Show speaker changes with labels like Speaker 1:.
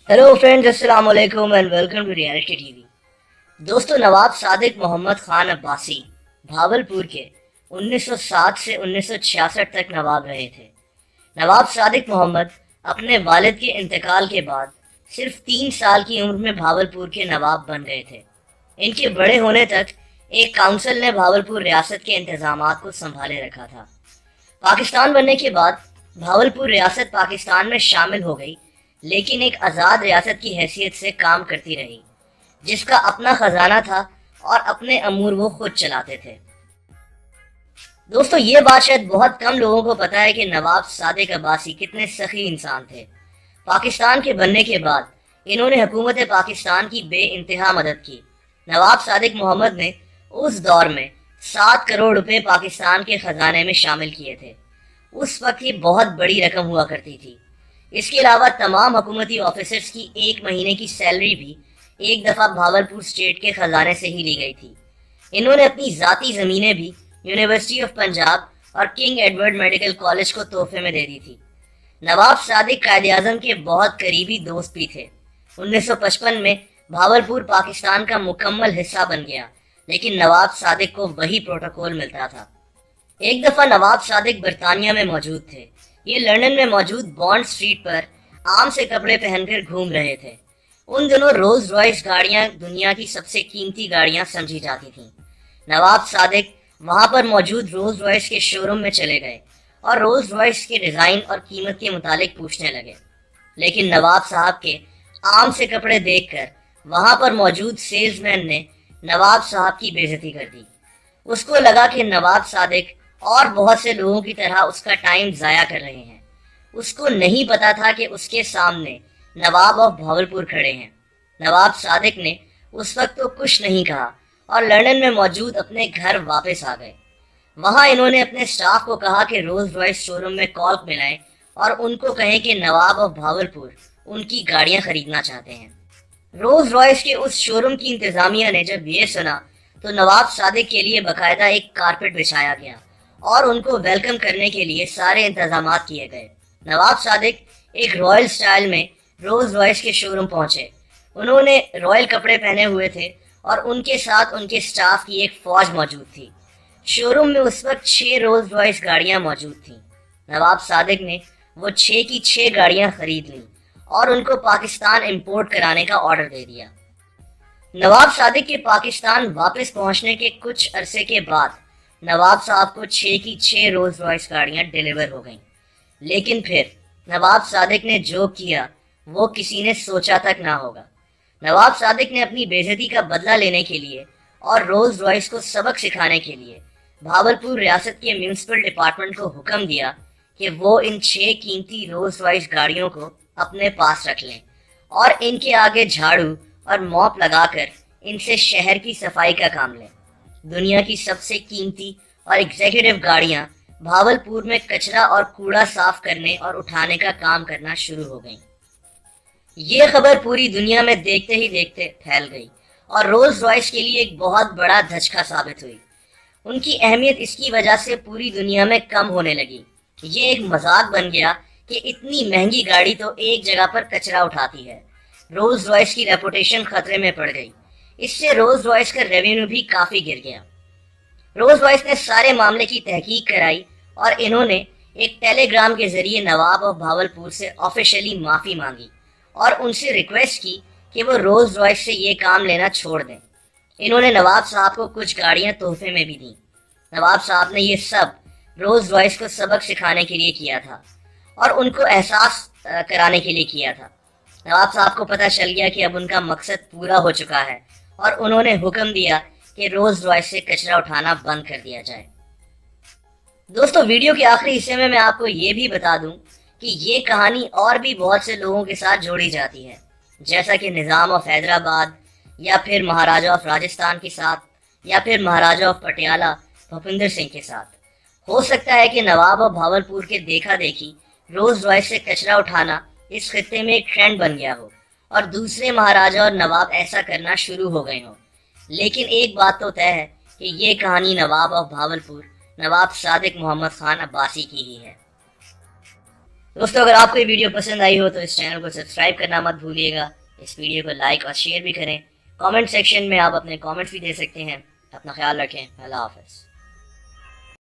Speaker 1: Hello friends, अस्सलाम वालेकुम and welcome to reality TV. दोस्तों, नवाब सादिक मोहम्मद खान अब्बासी भावलपुर के 1907 से 1966 तक नवाब रहे थे। नवाब सादिक मोहम्मद अपने वालिद के इंतकाल के बाद सिर्फ 3 साल की उम्र में भावलपुर के नवाब बन गए थे। इनके बड़े होने तक एक काउंसिल ने भावलपुर रियासत के इंतजामात को संभाले रखा था। पाकिस्तान बनने के बाद भावलपुर रियासत पाकिस्तान में शामिल हो गई, लेकिन एक आज़ाद रियासत की हैसियत से काम करती रही, जिसका अपना खजाना था और अपने अमूर वो खुद चलाते थे। दोस्तों, ये बात शायद बहुत कम लोगों को पता है कि नवाब सादिक अब्बासी कितने सखी इंसान थे। पाकिस्तान के बनने के बाद इन्होंने हुकूमत पाकिस्तान की बेइंतहा मदद की। नवाब सादिक मोहम्मद ने उस दौर में 7 करोड़ रुपए पाकिस्तान के खजाने में शामिल किए थे। उस वक्त ये बहुत बड़ी रकम हुआ करती थी। इसके अलावा तमाम हुकूमती ऑफिसर्स की 1 महीने की सैलरी भी एक दफ़ा भावलपुर स्टेट के खजाने से ही ली गई थी। इन्होंने अपनी ज़ाती ज़मीनें भी यूनिवर्सिटी ऑफ पंजाब और किंग एडवर्ड मेडिकल कॉलेज को तोहफे में दे दी थी। नवाब सादिक कायद-ए-आज़म के बहुत करीबी दोस्त भी थे। 1955 में भावलपुर पाकिस्तान का मुकम्मल हिस्सा बन गया, लेकिन नवाब सादिक को वही प्रोटोकॉल मिलता था। एक दफ़ा नवाब सादिक बरतानिया में मौजूद थे। ये लंदन में मौजूद बॉन्ड स्ट्रीट पर आम से कपड़े पहनकर घूम रहे थे। उन दिनों रोल्स रॉयस गाड़ियां दुनिया की सबसे कीमती गाड़ियां समझी जाती थीं। नवाब सादिक वहां पर मौजूद रोल्स रॉयस के शोरूम में चले गए और रोल्स रॉयस के डिज़ाइन और कीमत के मुतालिक पूछने लगे, लेकिन नवाब साहब के आम से कपड़े देखकर वहां पर मौजूद सेल्समैन ने नवाब साहब की बेइज्जती कर दी। उसको लगा कि नवाब सादिक और बहुत से लोगों की तरह उसका टाइम ज़ाया कर रहे हैं। उसको नहीं पता था कि उसके सामने नवाब ऑफ भावलपुर खड़े हैं। नवाब सादिक ने उस वक्त तो कुछ नहीं कहा और लंदन में मौजूद अपने घर वापस आ गए। वहां इन्होंने अपने स्टाफ को कहा कि रोल्स रॉयस शोरूम में कॉल मिलाएं और उनको कहें कि नवाब ऑफ भावलपुर उनकी गाड़ियां खरीदना चाहते हैं। रोल्स रॉयस के उस शोरूम की इंतजामिया ने जब ये सुना तो नवाब सादिक के लिए बाकायदा एक कारपेट बिछाया गया और उनको वेलकम करने के लिए सारे इंतजामात किए गए। नवाब सादिक एक रॉयल स्टाइल में रोल्स रॉयस के शोरूम पहुंचे। उन्होंने रॉयल कपड़े पहने हुए थे और उनके साथ उनके स्टाफ की एक फौज मौजूद थी। शोरूम में उस वक्त 6 रोल्स रॉयस गाड़ियां मौजूद थीं। नवाब सादिक ने वो 6 की 6 गाड़ियां खरीद लीं और उनको पाकिस्तान इंपोर्ट कराने का ऑर्डर दे दिया। नवाब सादिक के पाकिस्तान वापस पहुंचने के कुछ अरसे के बाद नवाब साहब को 6 की 6 रोल्स रॉयस गाड़ियां डिलीवर हो गईं। लेकिन फिर नवाब सादिक ने जो किया वो किसी ने सोचा तक ना होगा। नवाब सादिक ने अपनी बेइज्जती का बदला लेने के लिए और रोल्स रॉयस को सबक सिखाने के लिए भावलपुर रियासत के म्यूनिसिपल डिपार्टमेंट को हुक्म दिया कि वो इन 6 कीमती रोल्स रॉयस गाड़ियों को अपने पास रख लें और इनके आगे झाड़ू और मॉप लगाकर इनसे शहर की सफाई का काम लें। दुनिया की सबसे कीमती और एग्जीक्यूटिव गाड़ियां भावलपुर में कचरा और कूड़ा साफ करने और उठाने का काम करना शुरू हो गईं। ये खबर पूरी दुनिया में देखते ही देखते फैल गई और रोल्स रॉयस के लिए एक बहुत बड़ा धचका साबित हुई। उनकी अहमियत इसकी वजह से पूरी दुनिया में कम होने लगी। ये एक मजाक बन गया कि इतनी महंगी गाड़ी तो एक जगह पर कचरा उठाती है। रोल्स रॉयस की रेपुटेशन खतरे में पड़ गई। इससे रोल्स रॉयस का रेवेन्यू भी काफी गिर गया। रोल्स रॉयस ने सारे मामले की तहकीक कराई और इन्होंने एक टेलीग्राम के जरिए नवाब ऑफ भावलपुर से ऑफिशियली माफी मांगी और उनसे रिक्वेस्ट की कि वो रोल्स रॉयस से ये काम लेना छोड़ दें। इन्होंने नवाब साहब को कुछ गाड़ियां तोहफे में भी दी। नवाब साहब ने ये सब रोल्स रॉयस को सबक सिखाने के लिए किया था और उनको एहसास कराने के लिए किया था। नवाब साहब को पता चल गया कि अब उनका मकसद पूरा हो चुका है और उन्होंने हुक्म दिया कि रोल्स रॉयस से कचरा उठाना बंद कर दिया जाए। दोस्तों, वीडियो के आखिरी हिस्से में मैं आपको ये भी बता दूं कि ये कहानी और भी बहुत से लोगों के साथ जोड़ी जाती है, जैसा कि निज़ाम ऑफ हैदराबाद या फिर महाराजा ऑफ राजस्थान के साथ या फिर महाराजा ऑफ पटियाला भूपिंदर सिंह के साथ। हो सकता है कि नवाब ऑफ भावलपुर के देखा देखी रोल्स रॉयस से कचरा उठाना इस खित्ते में एक ट्रेंड बन गया हो और दूसरे महाराजा और नवाब ऐसा करना शुरू हो गए हों। लेकिन एक बात तो तय है कि ये कहानी नवाब ऑफ भावलपुर नवाब सादिक मोहम्मद खान अब्बासी की ही है। دوستوں اگر آپ کو یہ ویڈیو پسند آئی ہو تو اس چینل کو سبسکرائب کرنا مت بھولیے گا، اس ویڈیو کو لائک اور شیئر بھی کریں، کامنٹ سیکشن میں آپ اپنے کامنٹس بھی دے سکتے ہیں۔ اپنا خیال رکھیں، اللہ حافظ۔